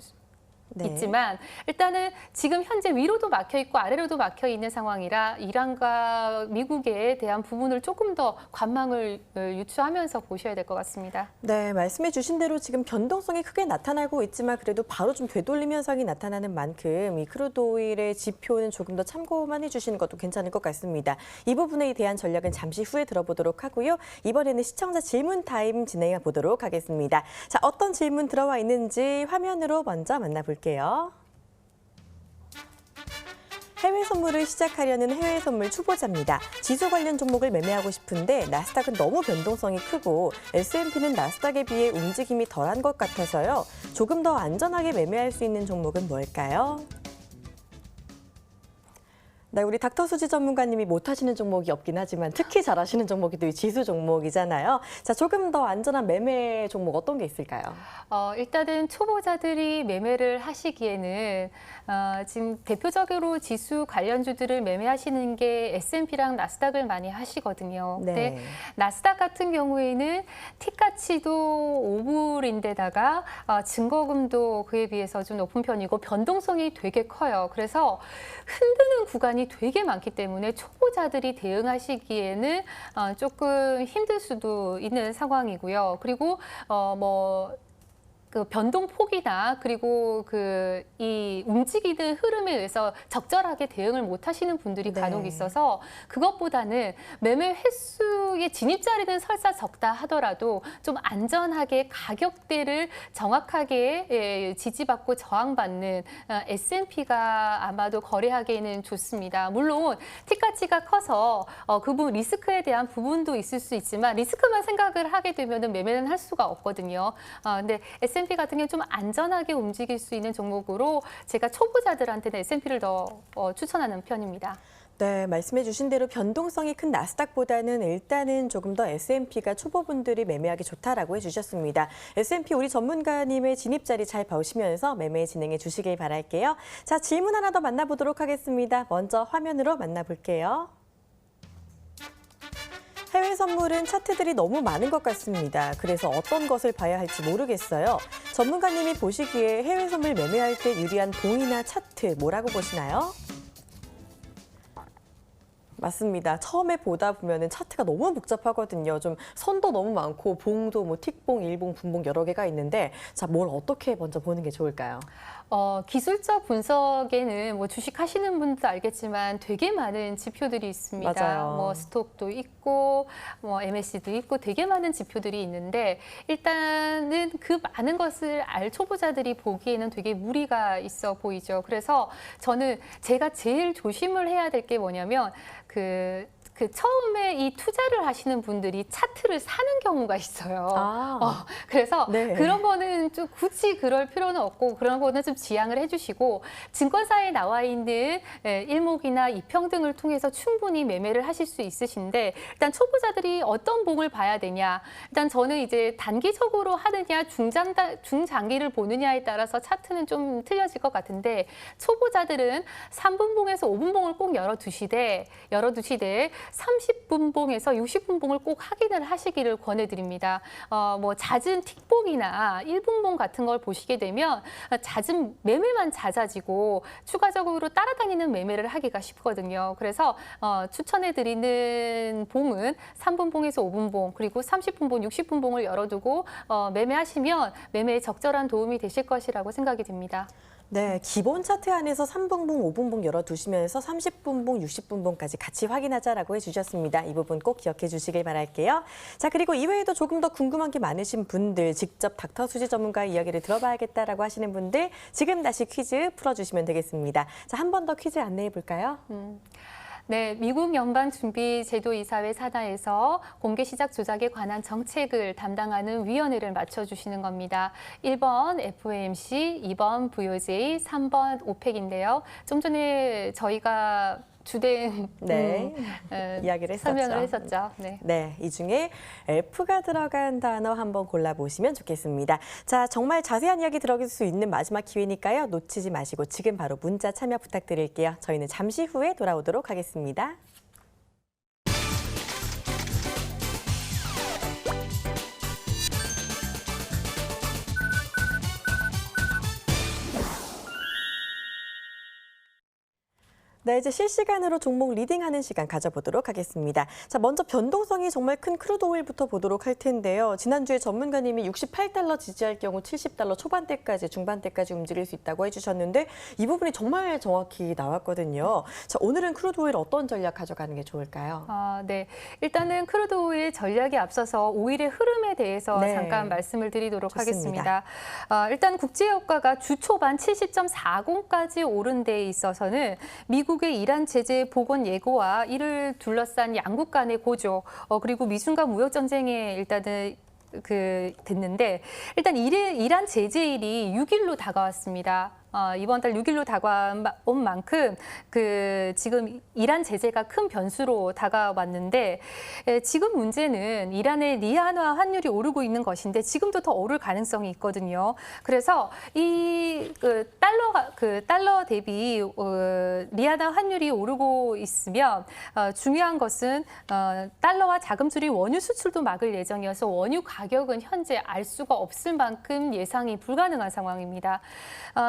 네. 있지만 일단은 지금 현재 위로도 막혀 있고 아래로도 막혀 있는 상황이라 이란과 미국에 대한 부분을 조금 더 관망을 유추하면서 보셔야 될 것 같습니다. 네, 말씀해 주신 대로 지금 변동성이 크게 나타나고 있지만 그래도 바로 좀 되돌림 현상이 나타나는 만큼 이 크루드 오일의 지표는 조금 더 참고만 해주시는 것도 괜찮을 것 같습니다. 이 부분에 대한 전략은 잠시 후에 들어보도록 하고요. 이번에는 시청자 질문 타임 진행해 보도록 하겠습니다. 자, 어떤 질문 들어와 있는지 화면으로 먼저 만나볼게요. 해외 선물을 시작하려는 해외 선물 초보자입니다. 지수 관련 종목을 매매하고 싶은데 나스닥은 너무 변동성이 크고 S&P는 나스닥에 비해 움직임이 덜한 것 같아서요. 조금 더 안전하게 매매할 수 있는 종목은 뭘까요? 네, 우리 닥터 수지 전문가님이 못하시는 종목이 없긴 하지만 특히 잘하시는 종목이 또 이 지수 종목이잖아요. 자, 조금 더 안전한 매매 종목 어떤 게 있을까요? 일단은 초보자들이 매매를 하시기에는 지금 대표적으로 지수 관련주들을 매매하시는 게 S&P랑 나스닥을 많이 하시거든요. 네. 근데 나스닥 같은 경우에는 티가치도 5불인데다가 증거금도 그에 비해서 좀 높은 편이고 변동성이 되게 커요. 그래서 흔드는 구간이 되게 많기 때문에 초보자들이 대응하시기에는 조금 힘들 수도 있는 상황이고요. 그리고 그 변동 폭이나 그리고 이 움직이는 흐름에 의해서 적절하게 대응을 못 하시는 분들이 간혹 네. 있어서 그것보다는 매매 횟수의 진입 자리는 설사 적다 하더라도 좀 안전하게 가격대를 정확하게 지지받고 저항받는 S&P가 아마도 거래하기에는 좋습니다. 물론 티가치가 커서 그 부분 리스크에 대한 부분도 있을 수 있지만 리스크만 생각을 하게 되면 매매는 할 수가 없거든요. 근데 S&P 같은 경우는 좀 안전하게 움직일 수 있는 종목으로 제가 초보자들한테는 S&P를 더 추천하는 편입니다. 네, 말씀해 주신 대로 변동성이 큰 나스닥보다는 일단은 조금 더 S&P가 초보분들이 매매하기 좋다라고 해주셨습니다. S&P 우리 전문가님의 진입 자리 잘 보시면서 매매 진행해 주시길 바랄게요. 자, 질문 하나 더 만나보도록 하겠습니다. 먼저 화면으로 만나볼게요. 해외 선물은 차트들이 너무 많은 것 같습니다. 그래서 어떤 것을 봐야 할지 모르겠어요. 전문가님이 보시기에 해외 선물 매매할 때 유리한 봉이나 차트 뭐라고 보시나요? 맞습니다. 처음에 보다 보면은 차트가 너무 복잡하거든요. 좀 선도 너무 많고 봉도 뭐 틱봉, 일봉, 분봉 여러 개가 있는데 자, 뭘 어떻게 먼저 보는 게 좋을까요? 기술적 분석에는 뭐 주식 하시는 분도 알겠지만 되게 많은 지표들이 있습니다. 맞아요. 뭐 스톡도 있고 뭐 MAC도 있고 되게 많은 지표들이 있는데 일단은 그 많은 것을 초보자들이 보기에는 되게 무리가 있어 보이죠. 그래서 저는 제가 제일 조심을 해야 될 게 뭐냐면 그 처음에 이 투자를 하시는 분들이 차트를 사는 경우가 있어요. 그래서 네. 그런 거는 좀 굳이 그럴 필요는 없고 그런 거는 좀 지양을 해주시고 증권사에 나와 있는 일목이나 이평등을 통해서 충분히 매매를 하실 수 있으신데 일단 초보자들이 어떤 봉을 봐야 되냐. 일단 저는 이제 단기적으로 하느냐 중장기를 보느냐에 따라서 차트는 좀 틀려질 것 같은데 초보자들은 3분봉에서 5분봉을 꼭 열어두시되 30분봉에서 60분봉을 꼭 확인을 하시기를 권해드립니다. 뭐 잦은 틱봉이나 1분봉 같은 걸 보시게 되면 잦은 매매만 잦아지고 추가적으로 따라다니는 매매를 하기가 쉽거든요. 그래서 추천해드리는 봉은 3분봉에서 5분봉 그리고 30분봉, 60분봉을 열어두고 매매하시면 매매에 적절한 도움이 되실 것이라고 생각이 듭니다. 네, 기본 차트 안에서 3분봉, 5분봉 열어두시면서 30분봉, 60분봉까지 같이 확인하자라고 해주셨습니다. 이 부분 꼭 기억해 주시길 바랄게요. 자, 그리고 이외에도 조금 더 궁금한 게 많으신 분들, 직접 닥터수지 전문가의 이야기를 들어봐야겠다라고 하시는 분들, 지금 다시 퀴즈 풀어주시면 되겠습니다. 자, 한 번 더 퀴즈 안내해 볼까요? 네, 미국 연방준비제도이사회 산하에서 공개 시작 조작에 관한 정책을 담당하는 위원회를 맡아주시는 겁니다. 1번 FOMC, 2번 VOJ, 3번 오펙인데요. 좀 전에 저희가 주된 이야기를 했었죠. 설명을 했었죠. 네, 이 중에 F가 들어간 단어 한번 골라보시면 좋겠습니다. 자, 정말 자세한 이야기 들어볼 수 있는 마지막 기회니까요. 놓치지 마시고 지금 바로 문자 참여 부탁드릴게요. 저희는 잠시 후에 돌아오도록 하겠습니다. 네, 이제 실시간으로 종목 리딩하는 시간 가져보도록 하겠습니다. 자, 먼저 변동성이 정말 큰 크루드 오일부터 보도록 할 텐데요. 지난주에 전문가님이 68달러 지지할 경우 70달러 초반대까지, 중반대까지 움직일 수 있다고 해주셨는데 이 부분이 정말 정확히 나왔거든요. 자, 오늘은 크루드 오일 어떤 전략 가져가는 게 좋을까요? 네, 일단은 크루드 오일 전략에 앞서서 오일의 흐름에 대해서 잠깐 말씀을 드리도록 좋습니다. 하겠습니다. 일단 국제유가가 주 초반 70.40까지 오른 데 있어서는 미국의 이란 제재 복원 예고와 이를 둘러싼 양국 간의 고조, 그리고 미중간 무역 전쟁에 일단은 됐는데 일단 이란 제재일이 6일로 다가왔습니다. 이번 달 6일로 다가온 만큼 지금 이란 제재가 큰 변수로 다가왔는데 지금 문제는 이란의 리안화 환율이 오르고 있는 것인데 지금도 더 오를 가능성이 있거든요. 그래서 이 달러 대비 리안화 환율이 오르고 있으면 중요한 것은 달러와 자금줄이 원유 수출도 막을 예정이어서 원유 가격은 현재 알 수가 없을 만큼 예상이 불가능한 상황입니다.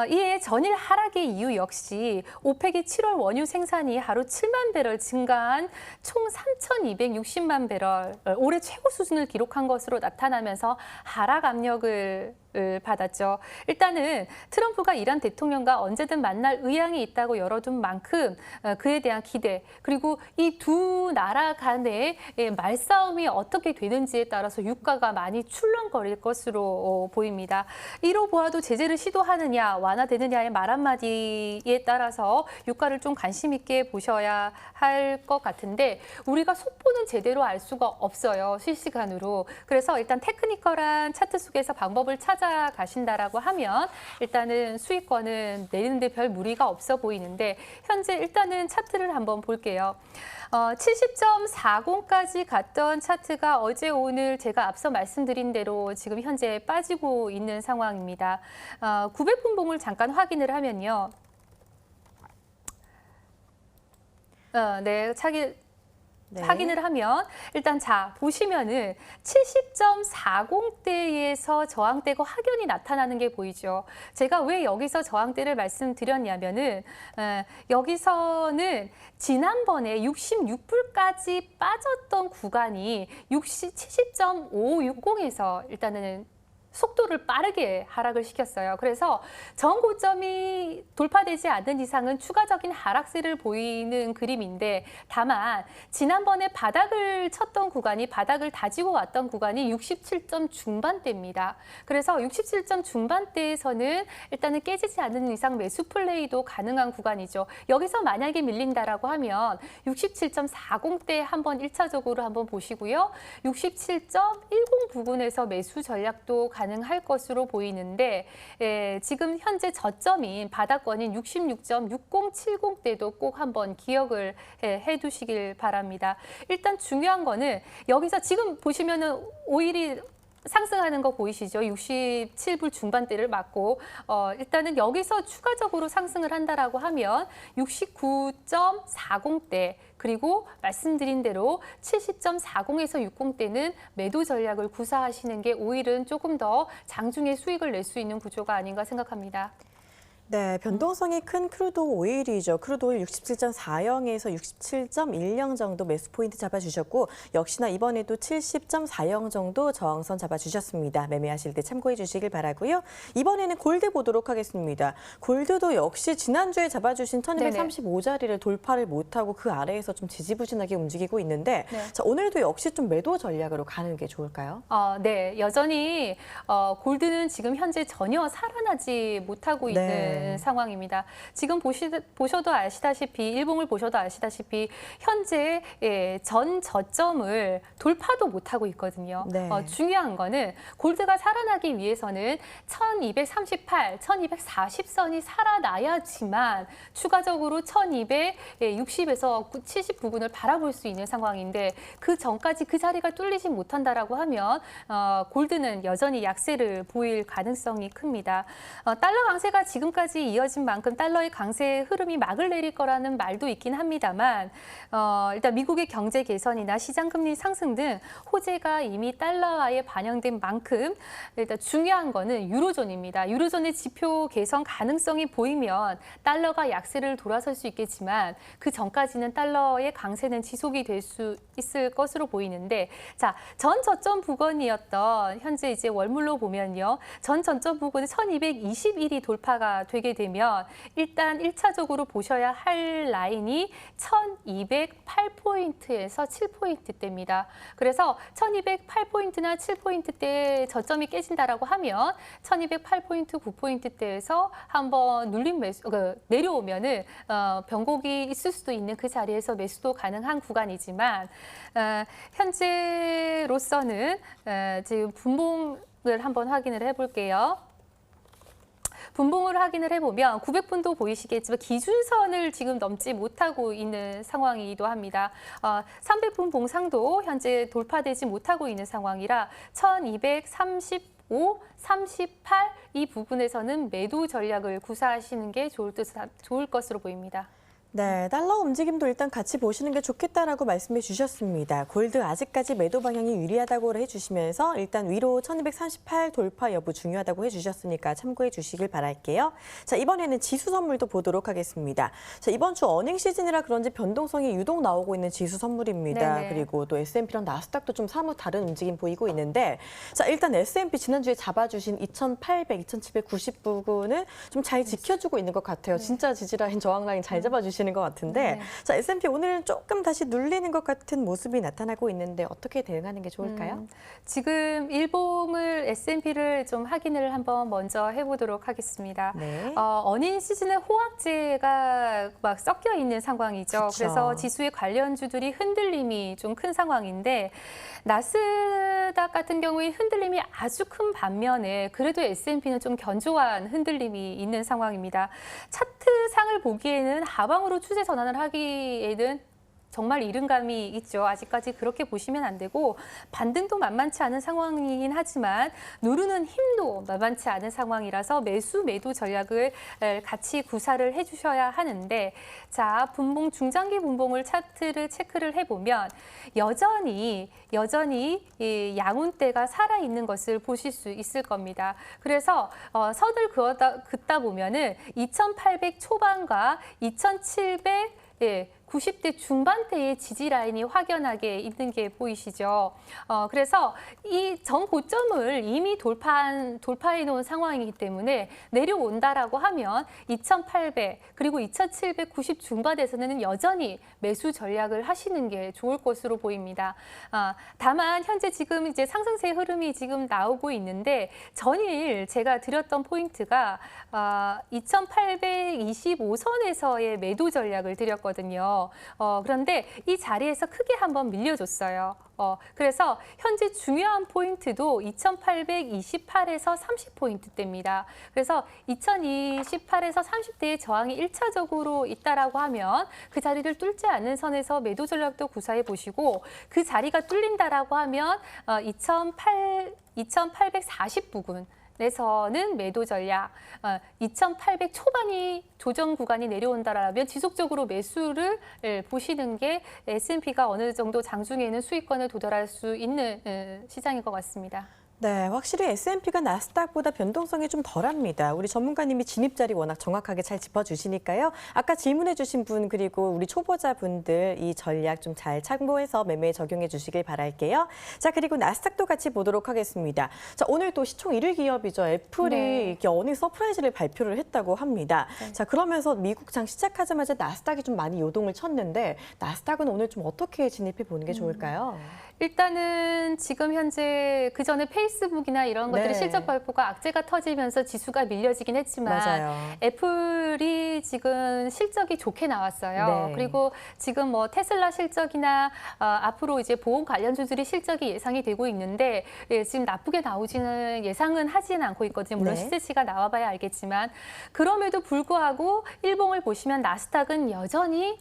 이에 전일 하락의 이유 역시 오펙이 7월 원유 생산이 하루 7만 배럴 증가한 총 3,260만 배럴, 올해 최고 수준을 기록한 것으로 나타나면서 하락 압력을 받았죠. 일단은 트럼프가 이란 대통령과 언제든 만날 의향이 있다고 열어둔 만큼 그에 대한 기대, 그리고 이 두 나라 간의 말싸움이 어떻게 되는지에 따라서 유가가 많이 출렁거릴 것으로 보입니다. 이로 보아도 제재를 시도하느냐 완화되느냐의 말 한마디에 따라서 유가를 좀 관심 있게 보셔야 할 것 같은데 우리가 속보는 제대로 알 수가 없어요. 실시간으로. 그래서 일단 테크니컬한 차트 속에서 방법을 찾아가신다라고 하면 일단은 수익권은 내리는데 별 무리가 없어 보이는데 현재 일단은 차트를 한번 볼게요. 70.40까지 갔던 차트가 어제 오늘 제가 앞서 말씀드린 대로 지금 현재 빠지고 있는 상황입니다. 900분봉을 잠깐 확인을 하면요. 네, 네. 확인을 하면 일단 자 보시면은 70.40대에서 저항대가 확연히 나타나는 게 보이죠. 제가 왜 여기서 저항대를 말씀드렸냐면은 여기서는 지난번에 66불까지 빠졌던 구간이 70.560에서 일단은 속도를 빠르게 하락을 시켰어요. 그래서 전 고점이 돌파되지 않는 이상은 추가적인 하락세를 보이는 그림인데 다만 지난번에 바닥을 쳤던 구간이 바닥을 다지고 왔던 구간이 67점 중반대입니다. 그래서 67점 중반대에서는 일단은 깨지지 않는 이상 매수 플레이도 가능한 구간이죠. 여기서 만약에 밀린다라고 하면 67.40대 한번 1차적으로 한번 보시고요. 67.10 부근에서 매수 전략도 가능할 것으로 보이는데 지금 현재 저점인 바닥권인 66.6070대도 꼭 한번 기억을 해두시길 바랍니다. 일단 중요한 거는 여기서 지금 보시면은 오일이 상승하는 거 보이시죠? 67불 중반대를 맞고 일단은 여기서 추가적으로 상승을 한다라고 하면 69.40대 그리고 말씀드린 대로 70.40에서 60대는 매도 전략을 구사하시는 게 오일은 조금 더 장중에 수익을 낼 수 있는 구조가 아닌가 생각합니다. 네, 변동성이 큰 크루드 오일이죠. 크루드 오일 67.40에서 67.10 정도 매수 포인트 잡아주셨고 역시나 이번에도 70.40 정도 저항선 잡아주셨습니다. 매매하실 때 참고해 주시길 바라고요. 이번에는 골드 보도록 하겠습니다. 골드도 역시 지난주에 잡아주신 1235자리를 돌파를 못하고 그 아래에서 좀 지지부진하게 움직이고 있는데 네. 자, 오늘도 역시 좀 매도 전략으로 가는 게 좋을까요? 네, 여전히 골드는 지금 현재 전혀 살아나지 못하고 있는 네. 상황입니다. 지금 보셔도 아시다시피 일봉을 보셔도 아시다시피 현재 전 저점을 돌파도 못하고 있거든요. 네. 중요한 거는 골드가 살아나기 위해서는 1238, 1240선이 살아나야지만 추가적으로 1260에서 70 부근을 바라볼 수 있는 상황인데 그 전까지 그 자리가 뚫리지 못한다라고 하면 골드는 여전히 약세를 보일 가능성이 큽니다. 달러 강세가 지금까지 이어진 만큼 달러의 강세 흐름이 막을 내릴 거라는 말도 있긴 합니다만 일단 미국의 경제 개선이나 시장 금리 상승 등 호재가 이미 달러화에 반영된 만큼 일단 중요한 거는 유로존입니다. 유로존의 지표 개선 가능성이 보이면 달러가 약세를 돌아설 수 있겠지만 그 전까지는 달러의 강세는 지속이 될 수 있을 것으로 보이는데 자, 전 저점 부근이었던 현재 이제 월물로 보면요. 전 저점 부근이 1221이 돌파가 되게 되면 일단 1차적으로 보셔야 할 라인이 1208포인트에서 7포인트대입니다. 그래서 1208포인트나 7포인트대 저점이 깨진다라고 하면 1208포인트, 9포인트대에서 한번 눌림 내려오면은 변곡이 있을 수도 있는 그 자리에서 매수도 가능한 구간이지만 현재로서는 지금 분봉을 한번 확인을 해볼게요. 분봉을 확인을 해보면 900분도 보이시겠지만 기준선을 지금 넘지 못하고 있는 상황이기도 합니다. 300분 봉상도 현재 돌파되지 못하고 있는 상황이라 1235, 38 이 부분에서는 매도 전략을 구사하시는 게 좋을 것으로 보입니다. 네, 달러 움직임도 일단 같이 보시는 게 좋겠다라고 말씀해 주셨습니다. 골드 아직까지 매도 방향이 유리하다고 해주시면서 일단 위로 1238 돌파 여부 중요하다고 해주셨으니까 참고해 주시길 바랄게요. 자, 이번에는 지수 선물도 보도록 하겠습니다. 자, 이번 주 어닝 시즌이라 그런지 변동성이 유독 나오고 있는 지수 선물입니다. 네네. 그리고 또 S&P랑 나스닥도 좀 사뭇 다른 움직임 보이고 있는데 자, 일단 S&P 지난주에 잡아주신 2800, 2790 부근을 좀 잘 지켜주고 있는 것 같아요. 진짜 지지라인, 저항라인 잘 잡아주시는 것 같은데 네. 자, S&P 오늘은 조금 다시 눌리는 것 같은 모습이 나타나고 있는데 어떻게 대응하는 게 좋을까요? 지금 일봉을 S&P를 좀 확인을 한번 먼저 해보도록 하겠습니다. 네. 어닝 시즌에 호황제가 막 섞여 있는 상황이죠. 그쵸. 그래서 지수의 관련주들이 흔들림이 좀 큰 상황인데 나스닥 같은 경우에 흔들림이 아주 큰 반면에 그래도 S&P는 좀 견조한 흔들림이 있는 상황입니다. 차트상을 보기에는 하방으로 추세 전환을 하기에는 정말 이른감이 있죠. 아직까지 그렇게 보시면 안 되고 반등도 만만치 않은 상황이긴 하지만 누르는 힘도 만만치 않은 상황이라서 매수 매도 전략을 같이 구사를 해주셔야 하는데 자 분봉 중장기 분봉을 차트를 체크를 해보면 여전히 이 양운대가 살아 있는 것을 보실 수 있을 겁니다. 그래서 서들 긋다 보면은 2,800 초반과 2,700 90대 중반대의 지지 라인이 확연하게 있는 게 보이시죠. 그래서 이 전 고점을 이미 돌파해 놓은 상황이기 때문에 내려온다라고 하면 2,800 그리고 2,790 중반에서는 여전히 매수 전략을 하시는 게 좋을 것으로 보입니다. 다만 현재 지금 이제 상승세 흐름이 지금 나오고 있는데 전일 제가 드렸던 포인트가 2,825선에서의 매도 전략을 드렸거든요. 그런데 이 자리에서 크게 한번 밀려줬어요. 그래서 현재 중요한 포인트도 2,828에서 30포인트대입니다. 그래서 2,028에서 30대의 저항이 1차적으로 있다라고 하면 그 자리를 뚫지 않는 선에서 매도 전략도 구사해 보시고 그 자리가 뚫린다라고 하면 2,840 부근 에서는 매도 전략, 2,800 초반이 조정 구간이 내려온다라면 지속적으로 매수를 보시는 게 S&P가 어느 정도 장중에는 수익권을 도달할 수 있는 시장인 것 같습니다. 네, 확실히 S&P가 나스닥보다 변동성이 좀 덜합니다. 우리 전문가님이 진입 자리 워낙 정확하게 잘 짚어주시니까요. 아까 질문해 주신 분 그리고 우리 초보자분들 이 전략 좀 잘 참고해서 매매에 적용해 주시길 바랄게요. 자, 그리고 나스닥도 같이 보도록 하겠습니다. 자, 오늘 또 시총 1위 기업이죠. 애플이 네. 이렇게 어닝 서프라이즈를 발표를 했다고 합니다. 네. 자, 그러면서 미국 장 시작하자마자 나스닥이 좀 많이 요동을 쳤는데 나스닥은 오늘 좀 어떻게 진입해 보는 게 좋을까요? 일단은 지금 현재 그 전에 페이스북이나 이런 것들이 네. 실적 발표가 악재가 터지면서 지수가 밀려지긴 했지만 맞아요. 애플이 지금 실적이 좋게 나왔어요. 네. 그리고 지금 뭐 테슬라 실적이나 앞으로 이제 보험 관련주들이 실적이 예상이 되고 있는데 지금 나쁘게 나오지는 예상은 하지는 않고 있거든요. 물론 네. 시세치가 나와봐야 알겠지만 그럼에도 불구하고 일봉을 보시면 나스닥은 여전히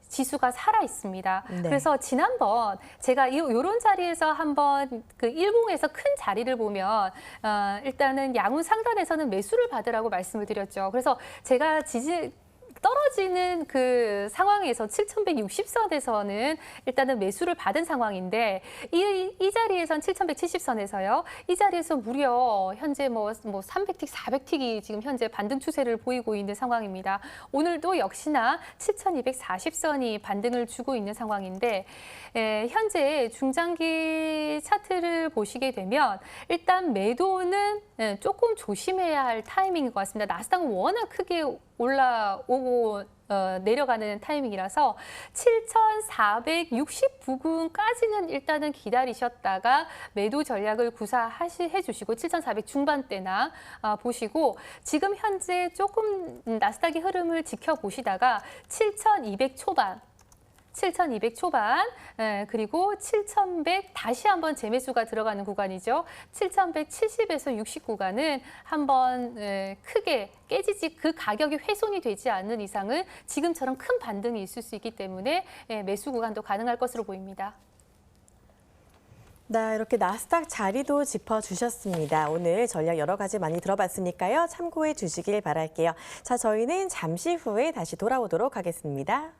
지수가 살아 있습니다. 네. 그래서 지난번 제가 이런 자리에서 한번 그 일봉에서 큰 자리를 보면 일단은 양운 상단에서는 매수를 받으라고 말씀을 드렸죠. 그래서 제가 떨어지는 그 상황에서 7,160선에서는 일단은 매수를 받은 상황인데 이 자리에선 7,170선에서요. 이 자리에서 무려 현재 뭐 300틱, 400틱이 지금 현재 반등 추세를 보이고 있는 상황입니다. 오늘도 역시나 7,240선이 반등을 주고 있는 상황인데 현재 중장기 차트를 보시게 되면 일단 매도는 조금 조심해야 할 타이밍인 것 같습니다. 나스닥은 워낙 크게 올라오고 내려가는 타이밍이라서 7,460 부근까지는 일단은 기다리셨다가 매도 전략을 구사해 주시고 7,400 중반대나 보시고 지금 현재 조금 나스닥의 흐름을 지켜보시다가 7,200 초반 7,200 초반 그리고 7,100 다시 한번 재매수가 들어가는 구간이죠. 7,170에서 60 구간은 한번 크게 깨지지 그 가격이 훼손이 되지 않는 이상은 지금처럼 큰 반등이 있을 수 있기 때문에 매수 구간도 가능할 것으로 보입니다. 네, 이렇게 나스닥 자리도 짚어주셨습니다. 오늘 전략 여러 가지 많이 들어봤으니까요. 참고해 주시길 바랄게요. 자, 저희는 잠시 후에 다시 돌아오도록 하겠습니다.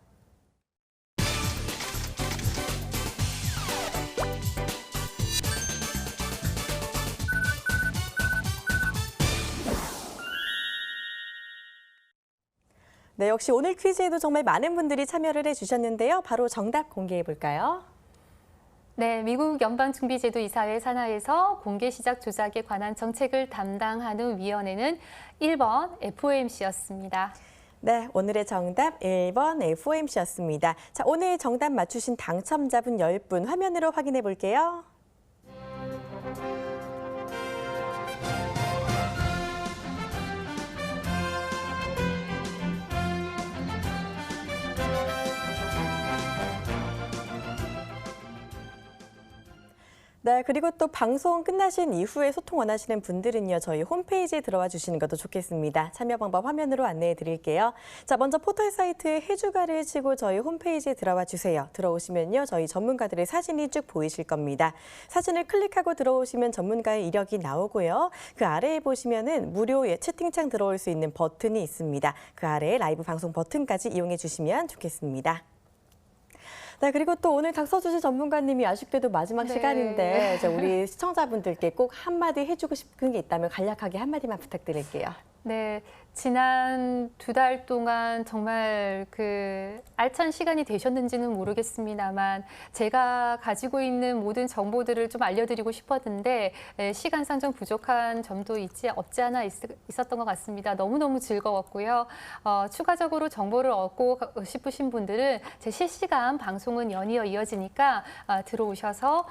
네, 역시 오늘 퀴즈에도 정말 많은 분들이 참여를 해주셨는데요. 바로 정답 공개해 볼까요? 네, 미국 연방준비제도 이사회 산하에서 공개 시작 조작에 관한 정책을 담당하는 위원회는 1번 FOMC였습니다. 네, 오늘의 정답 1번 FOMC였습니다. 자, 오늘 정답 맞추신 당첨자분 10분 화면으로 확인해 볼게요. 네, 그리고 또 방송 끝나신 이후에 소통 원하시는 분들은요, 저희 홈페이지에 들어와 주시는 것도 좋겠습니다. 참여 방법 화면으로 안내해 드릴게요. 자, 먼저 포털 사이트에 해주가를 치고 저희 홈페이지에 들어와 주세요. 들어오시면요, 저희 전문가들의 사진이 쭉 보이실 겁니다. 사진을 클릭하고 들어오시면 전문가의 이력이 나오고요. 그 아래에 보시면은 무료의 채팅창 들어올 수 있는 버튼이 있습니다. 그 아래에 라이브 방송 버튼까지 이용해 주시면 좋겠습니다. 네, 그리고 또 오늘 닥서주시 전문가님이 아쉽게도 마지막 네. 시간인데 이제 우리 시청자분들께 꼭 한마디 해주고 싶은 게 있다면 간략하게 한마디만 부탁드릴게요. 네, 지난 2달 동안 정말 알찬 시간이 되셨는지는 모르겠습니다만 제가 가지고 있는 모든 정보들을 좀 알려드리고 싶었는데 시간상 좀 부족한 점도 없지 않아 있었던 것 같습니다. 너무너무 즐거웠고요. 추가적으로 정보를 얻고 싶으신 분들은 제 실시간 방송은 연이어 이어지니까 들어오셔서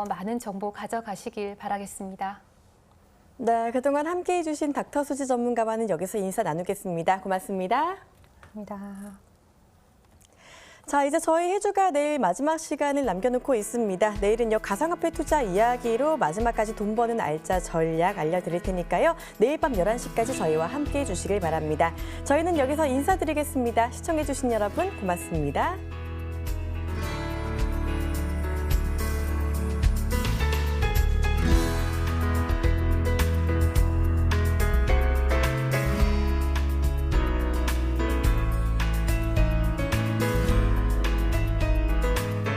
많은 정보 가져가시길 바라겠습니다. 네, 그동안 함께해 주신 닥터 수지 전문가와는 여기서 인사 나누겠습니다. 고맙습니다. 감사합니다. 자, 이제 저희 해주가 내일 마지막 시간을 남겨놓고 있습니다. 내일은요, 가상화폐 투자 이야기로 마지막까지 돈 버는 알짜 전략 알려드릴 테니까요. 내일 밤 11시까지 저희와 함께해 주시길 바랍니다. 저희는 여기서 인사드리겠습니다. 시청해 주신 여러분 고맙습니다.